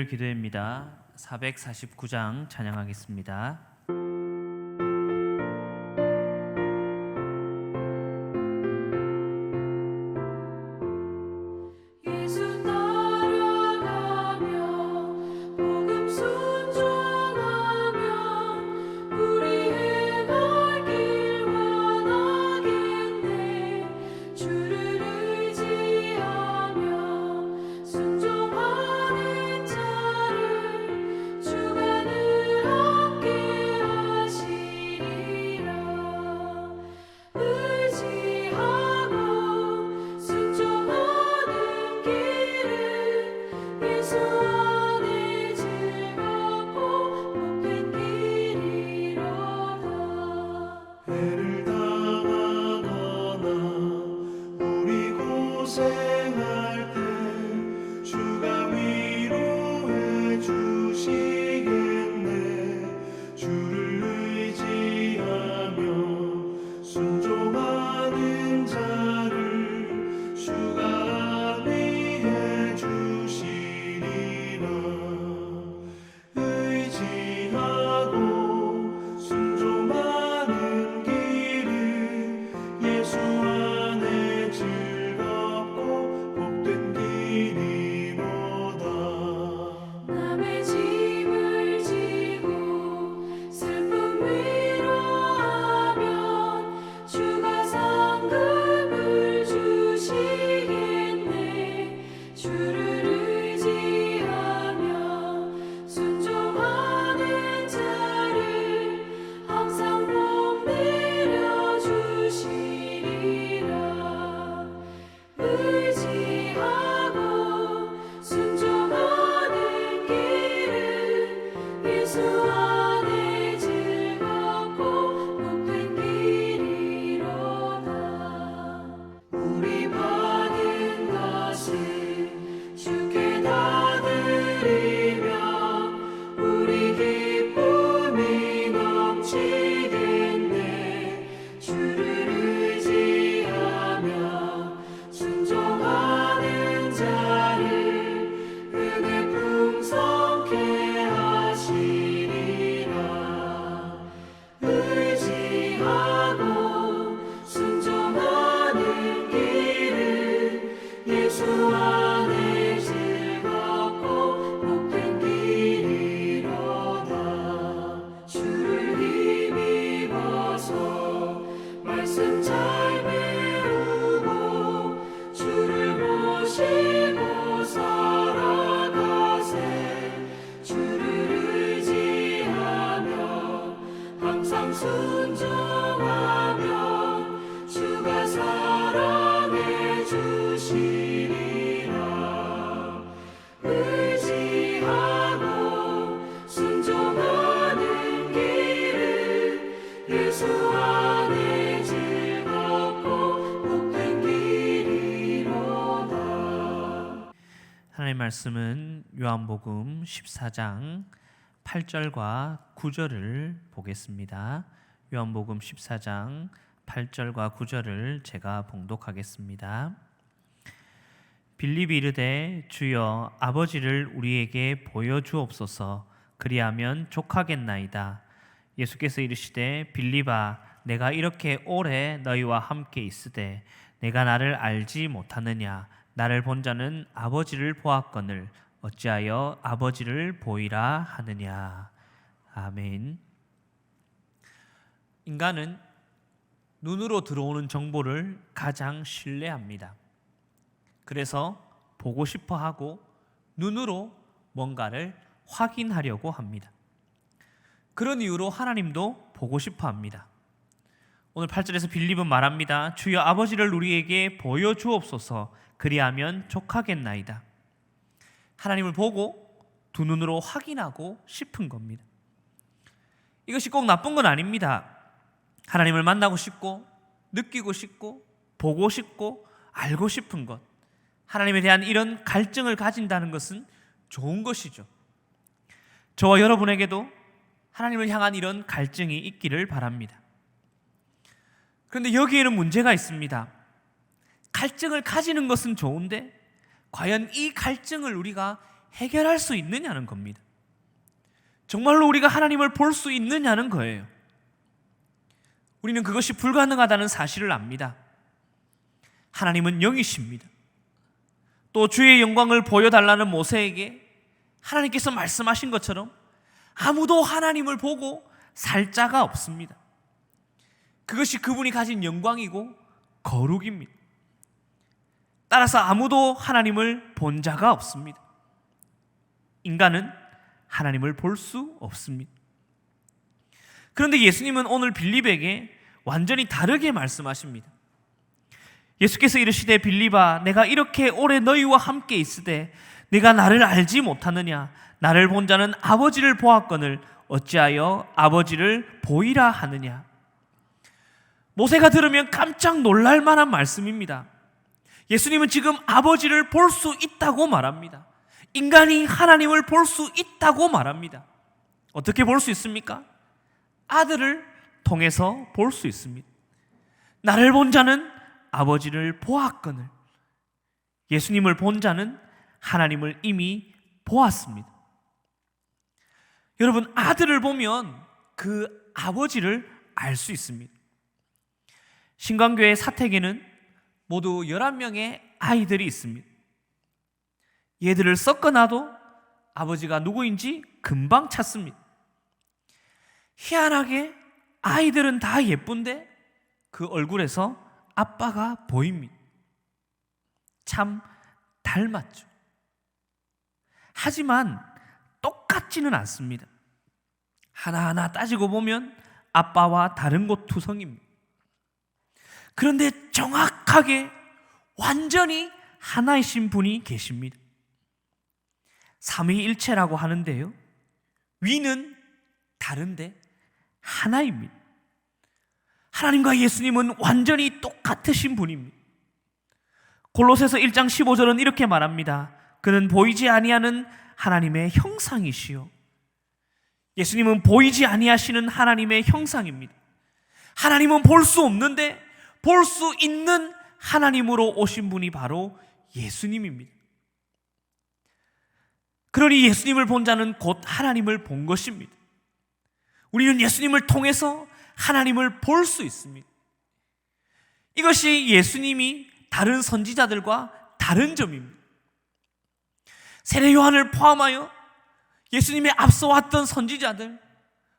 일요일 기도회입니다. 449장 찬양하겠습니다. 하나님의 말씀은 요한복음 14장 8절과 9절을 보겠습니다. 요한복음 14장 8절과 9절을 제가 봉독하겠습니다. 빌립이 이르되 주여 아버지를 우리에게 보여주옵소서. 그리하면 족하겠나이다. 예수께서 이르시되 빌립아 내가 이렇게 오래 너희와 함께 있으되 내가 나를 알지 못하느냐. 나를 본 자는 아버지를 보았거늘 어찌하여 아버지를 보이라 하느냐. 아멘. 인간은 눈으로 들어오는 정보를 가장 신뢰합니다. 그래서 보고 싶어 하고 눈으로 뭔가를 확인하려고 합니다. 그런 이유로 하나님도 보고 싶어 합니다. 오늘 8절에서 빌립은 말합니다. 주여 아버지를 우리에게 보여주옵소서. 그리하면 족하겠나이다. 하나님을 보고 두 눈으로 확인하고 싶은 겁니다. 이것이 꼭 나쁜 건 아닙니다. 하나님을 만나고 싶고 느끼고 싶고 보고 싶고 알고 싶은 것, 하나님에 대한 이런 갈증을 가진다는 것은 좋은 것이죠. 저와 여러분에게도 하나님을 향한 이런 갈증이 있기를 바랍니다. 그런데 여기에는 문제가 있습니다. 갈증을 가지는 것은 좋은데 과연 이 갈증을 우리가 해결할 수 있느냐는 겁니다. 정말로 우리가 하나님을 볼 수 있느냐는 거예요. 우리는 그것이 불가능하다는 사실을 압니다. 하나님은 영이십니다. 또 주의 영광을 보여달라는 모세에게 하나님께서 말씀하신 것처럼 아무도 하나님을 보고 살 자가 없습니다. 그것이 그분이 가진 영광이고 거룩입니다. 따라서 아무도 하나님을 본 자가 없습니다. 인간은 하나님을 볼 수 없습니다. 그런데 예수님은 오늘 빌립에게 완전히 다르게 말씀하십니다. 예수께서 이르시되 빌립아 내가 이렇게 오래 너희와 함께 있으되 네가 나를 알지 못하느냐 나를 본 자는 아버지를 보았거늘 어찌하여 아버지를 보이라 하느냐. 모세가 들으면 깜짝 놀랄 만한 말씀입니다. 예수님은 지금 아버지를 볼 수 있다고 말합니다. 인간이 하나님을 볼 수 있다고 말합니다. 어떻게 볼 수 있습니까? 아들을 통해서 볼 수 있습니다. 나를 본 자는 아버지를 보았거늘. 예수님을 본 자는 하나님을 이미 보았습니다. 여러분, 아들을 보면 그 아버지를 알 수 있습니다. 신광교회 사택에는 모두 11명의 아이들이 있습니다. 얘들을 섞어놔도 아버지가 누구인지 금방 찾습니다. 희한하게 아이들은 다 예쁜데 그 얼굴에서 아빠가 보입니다. 참 닮았죠. 하지만 똑같지는 않습니다. 하나하나 따지고 보면 아빠와 다른 곳 투성입니다. 그런데 정확하게 완전히 하나이신 분이 계십니다. 삼위일체라고 하는데요, 위는 다른데 하나입니다. 하나님과 예수님은 완전히 똑같으신 분입니다. 골로새서 1장 15절은 이렇게 말합니다. 그는 보이지 아니하는 하나님의 형상이시요. 예수님은 보이지 아니하시는 하나님의 형상입니다. 하나님은 볼 수 없는데 볼 수 있는 하나님으로 오신 분이 바로 예수님입니다. 그러니 예수님을 본 자는 곧 하나님을 본 것입니다. 우리는 예수님을 통해서 하나님을 볼 수 있습니다. 이것이 예수님이 다른 선지자들과 다른 점입니다. 세례 요한을 포함하여 예수님의 앞서 왔던 선지자들,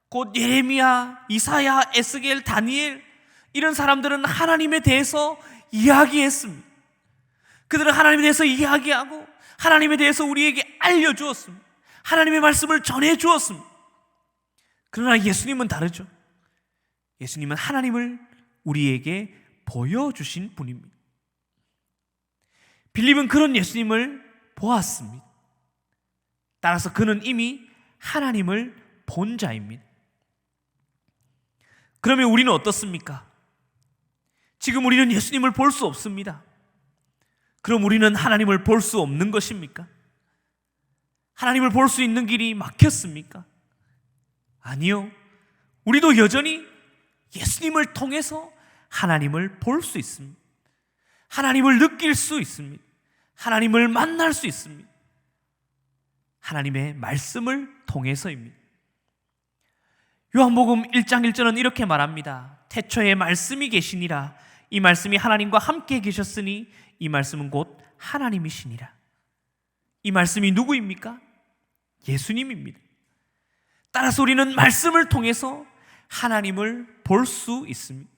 곧 예레미야, 이사야, 에스겔, 다니엘, 이런 사람들은 하나님에 대해서 이야기했습니다. 그들은 하나님에 대해서 이야기하고 하나님에 대해서 우리에게 알려주었습니다. 하나님의 말씀을 전해주었습니다. 그러나 예수님은 다르죠. 예수님은 하나님을 우리에게 보여주신 분입니다. 빌립은 그런 예수님을 보았습니다. 따라서 그는 이미 하나님을 본 자입니다. 그러면 우리는 어떻습니까? 지금 우리는 예수님을 볼 수 없습니다. 그럼 우리는 하나님을 볼 수 없는 것입니까? 하나님을 볼 수 있는 길이 막혔습니까? 아니요. 우리도 여전히 예수님을 통해서 하나님을 볼 수 있습니다. 하나님을 느낄 수 있습니다. 하나님을 만날 수 있습니다. 하나님의 말씀을 통해서입니다. 요한복음 1장 1절은 이렇게 말합니다. 태초에 말씀이 계시니라. 이 말씀이 하나님과 함께 계셨으니 이 말씀은 곧 하나님이시니라. 이 말씀이 누구입니까? 예수님입니다. 따라서 우리는 말씀을 통해서 하나님을 볼 수 있습니다.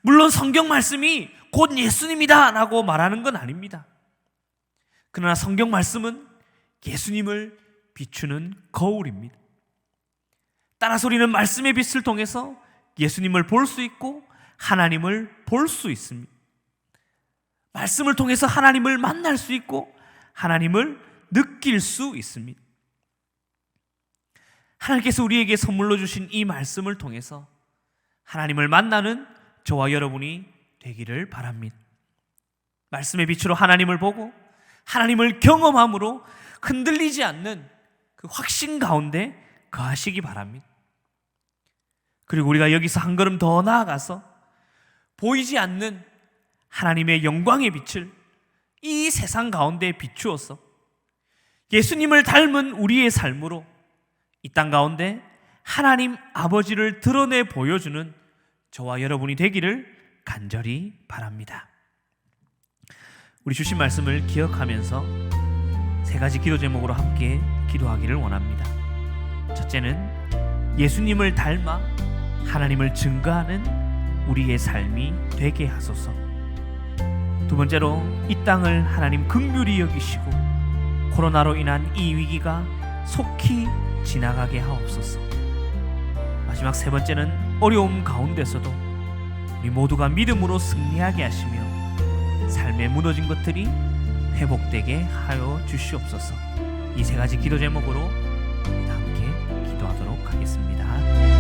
물론 성경 말씀이 곧 예수님이다 라고 말하는 건 아닙니다. 그러나 성경 말씀은 예수님을 비추는 거울입니다. 따라서 우리는 말씀의 빛을 통해서 예수님을 볼 수 있고 하나님을 볼 수 있습니다. 말씀을 통해서 하나님을 만날 수 있고 하나님을 느낄 수 있습니다. 하나님께서 우리에게 선물로 주신 이 말씀을 통해서 하나님을 만나는 저와 여러분이 되기를 바랍니다. 말씀의 빛으로 하나님을 보고 하나님을 경험함으로 흔들리지 않는 그 확신 가운데 거하시기 바랍니다. 그리고 우리가 여기서 한 걸음 더 나아가서 보이지 않는 하나님의 영광의 빛을 이 세상 가운데 비추어서 예수님을 닮은 우리의 삶으로 이 땅 가운데 하나님 아버지를 드러내 보여주는 저와 여러분이 되기를 간절히 바랍니다. 우리 주신 말씀을 기억하면서 세 가지 기도 제목으로 함께 기도하기를 원합니다. 첫째는 예수님을 닮아 하나님을 증거하는 우리의 삶이 되게 하소서. 두 번째로 이 땅을 하나님 긍휼히 여기시고 코로나로 인한 이 위기가 속히 지나가게 하옵소서. 마지막 세 번째는 어려움 가운데서도 우리 모두가 믿음으로 승리하게 하시며 삶에 무너진 것들이 회복되게 하여 주시옵소서. 이 세 가지 기도 제목으로 함께 기도하도록 하겠습니다.